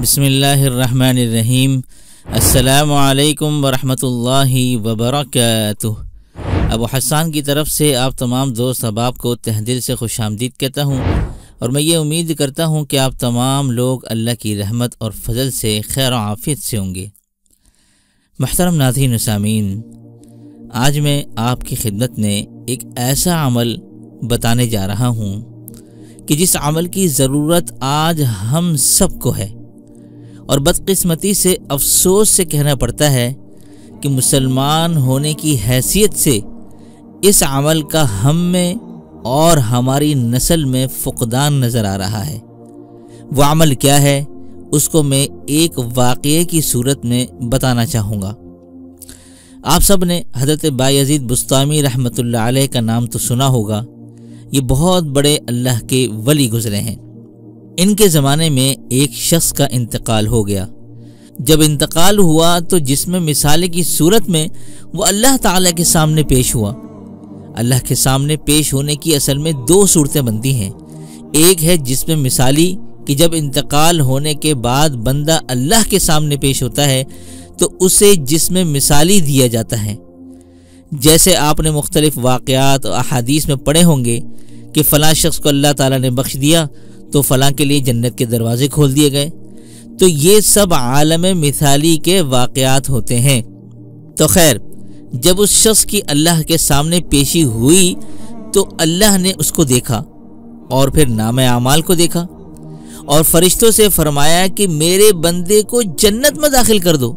बिस्मिल्लाहिर्रहमानिर्रहीम। अस्सलामु अलैकुम वरहमतुल्लाहि वबरकातुह। अबू हसन की तरफ से आप तमाम दोस्त अहबाब को तहे दिल से खुश आमदीद कहता हूँ और मैं ये उम्मीद करता हूँ कि आप तमाम लोग अल्लाह की रहमत और फजल से खैर और आफियत से होंगे। मुहतरम नाज़रीन व सामीन, आज मैं आपकी खिदमत में एक ऐसा अमल बताने जा रहा हूँ कि जिस अमल की ज़रूरत आज हम सबको है और बदकिस्मती से अफसोस से कहना पड़ता है कि मुसलमान होने की हैसियत से इस अमल का हम में और हमारी नस्ल में फुक़दान नज़र आ रहा है। वो अमल क्या है उसको मैं एक वाक़ये की सूरत में बताना चाहूँगा। आप सब ने हज़रत बायज़ीद बुस्तामी रहमतुल्लाह अलैह का नाम तो सुना होगा। ये बहुत बड़े अल्लाह के वली गुज़रे हैं। इनके ज़माने में एक शख्स का इंतकाल हो गया। जब इंतकाल हुआ तो जिस्म मिसाले की सूरत में वो अल्लाह ताला के सामने पेश हुआ। अल्लाह के सामने पेश होने की असल में दो सूरतें बनती हैं। एक है जिस्म मिसाली कि जब इंतकाल होने के बाद बंदा अल्लाह के सामने पेश होता है तो उसे जिस्म मिसाली दिया जाता है। जैसे आपने मुख्तलिफ वाक़यात और अहादीस में पढ़े होंगे कि फ़लाँ शख्स को अल्लाह ताला ने बख्श दिया तो फ़लाँ के लिए जन्नत के दरवाजे खोल दिए गए। तो ये सब आलम मिसाली के वाक़यात होते हैं। तो खैर, जब उस शख्स की अल्लाह के सामने पेशी हुई तो अल्लाह ने उसको देखा और फिर नामे आमाल को देखा और फरिश्तों से फरमाया कि मेरे बंदे को जन्नत में दाखिल कर दो।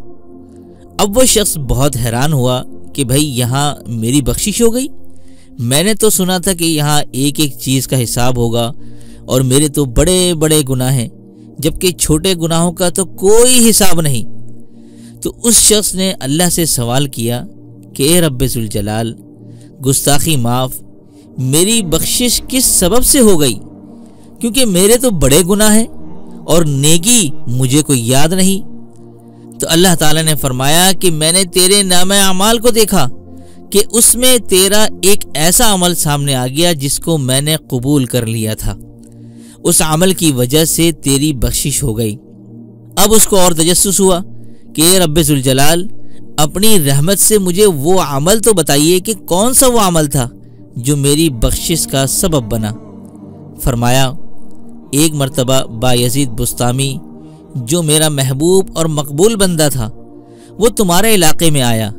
अब वो शख्स बहुत हैरान हुआ कि भाई यहाँ मेरी बख्शिश हो गई। मैंने तो सुना था कि यहाँ एक एक चीज़ का हिसाब होगा और मेरे तो बड़े बड़े गुनाह हैं, जबकि छोटे गुनाहों का तो कोई हिसाब नहीं। तो उस शख्स ने अल्लाह से सवाल किया कि ए रब्बे जुल जलाल, गुस्ताखी माफ़, मेरी बख्शिश किस सबब से हो गई? क्योंकि मेरे तो बड़े गुनाह हैं और नेकी मुझे कोई याद नहीं। तो अल्लाह ताला ने फरमाया कि मैंने तेरे नामे अमाल को देखा कि उसमें तेरा एक ऐसा अमल सामने आ गया जिसको मैंने कबूल कर लिया था। उस अमल की वजह से तेरी बख्शिश हो गई। अब उसको और तजस्सुस हुआ कि ए रब्बे जुल जलाल, अपनी रहमत से मुझे वो अमल तो बताइए कि कौन सा वो अमल था जो मेरी बख्शिश का सबब बना। फरमाया, एक मर्तबा बायज़ीद बुस्तामी जो मेरा महबूब और मकबूल बंदा था वो तुम्हारे इलाके में आया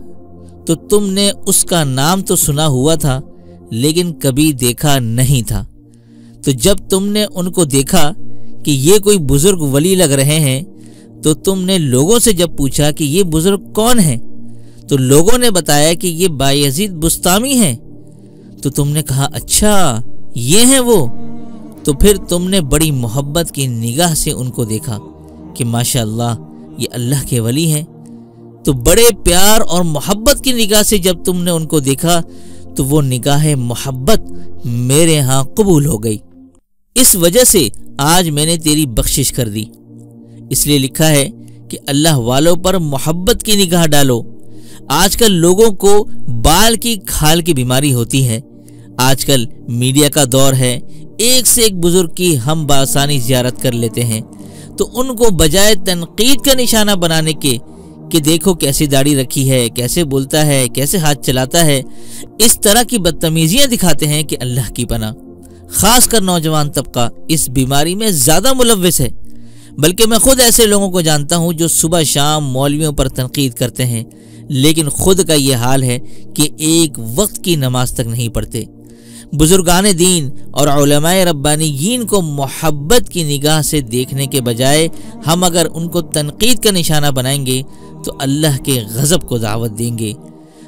तो तुमने उसका नाम तो सुना हुआ था लेकिन कभी देखा नहीं था। तो जब तुमने उनको देखा कि ये कोई बुजुर्ग वली लग रहे हैं तो तुमने लोगों से जब पूछा कि ये बुजुर्ग कौन है तो लोगों ने बताया कि ये बायज़ीद बुस्तामी हैं। तो तुमने कहा अच्छा ये हैं वो। तो फिर तुमने बड़ी मोहब्बत की निगाह से उनको देखा कि माशाअल्लाह ये अल्लाह के वली हैं। तो बड़े प्यार और मोहब्बत की निगाह से जब तुमने उनको देखा तो वो निगाह मोहब्बत मेरे यहाँ कबूल हो गई। इस वजह से आज मैंने तेरी बख्शिश कर दी। इसलिए लिखा है कि अल्लाह वालों पर मोहब्बत की निगाह डालो। आजकल लोगों को बाल की खाल की बीमारी होती है। आजकल मीडिया का दौर है, एक से एक बुजुर्ग की हम बासानी ज़ियारत कर लेते हैं तो उनको बजाय तनकीद का निशाना बनाने के कि देखो कैसी दाढ़ी रखी है, कैसे बोलता है, कैसे हाथ चलाता है, इस तरह की बदतमीजियां दिखाते हैं कि अल्लाह की पनाह। खासकर नौजवान तबका इस बीमारी में ज़्यादा मुलव्विस है। बल्कि मैं खुद ऐसे लोगों को जानता हूँ जो सुबह शाम मौलवियों पर तनकीद करते हैं लेकिन खुद का ये हाल है कि एक वक्त की नमाज तक नहीं पढ़ते। बुजुर्गान दीन और उलमाए रब्बानीयीन को मोहब्बत की निगाह से देखने के बजाय हम अगर उनको तनकीद का निशाना बनाएंगे तो अल्लाह के गज़ब को दावत देंगे।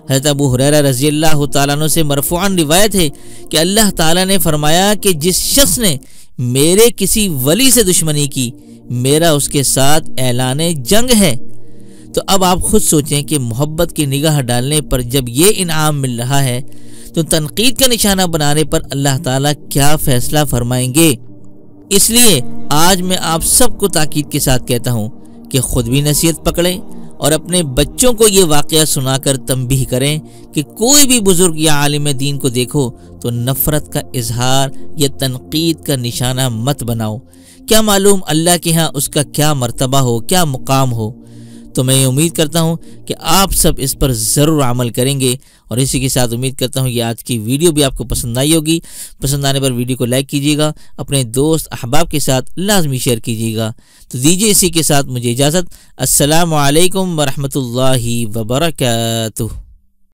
हज़रत अबू हुरैरा रज़ियल्लाहु ताला अन्हु से मरफ़ूअन रिवायत है कि अल्लाह ताला ने फरमाया कि जिस शख्स ने मेरे किसी वली से दुश्मनी की मेरा उसके साथ ऐलाने जंग है। तो अब आप खुद सोचें कि मोहब्बत की निगाह डालने पर जब ये इनाम मिल रहा है तो तनकीद का निशाना बनाने पर अल्लाह ताला क्या फैसला फरमाएंगे। इसलिए आज मैं आप सबको ताकीद के साथ कहता हूँ कि खुद भी नसीहत पकड़ें और अपने बच्चों को ये वाक़या सुनाकर तंबीह करें कि कोई भी बुजुर्ग या आलिम दीन को देखो तो नफ़रत का इजहार या तनकीद का निशाना मत बनाओ, کیا معلوم اللہ کے ہاں اس کا کیا مرتبہ ہو، کیا مقام ہو۔ تو میں یہ امید کرتا ہوں کہ آپ سب اس پر ضرور عمل کریں گے، اور اسی کے ساتھ امید کرتا ہوں کہ آج کی ویڈیو بھی آپ کو پسند آئی ہوگی۔ پسند آنے پر ویڈیو کو لائک کیجیے گا، اپنے دوست احباب کے ساتھ لازمی شیئر کیجیے گا۔ تو دیجیے اسی کے ساتھ مجھے اجازت۔ السلام علیکم ورحمۃ اللہ وبرکاتہ۔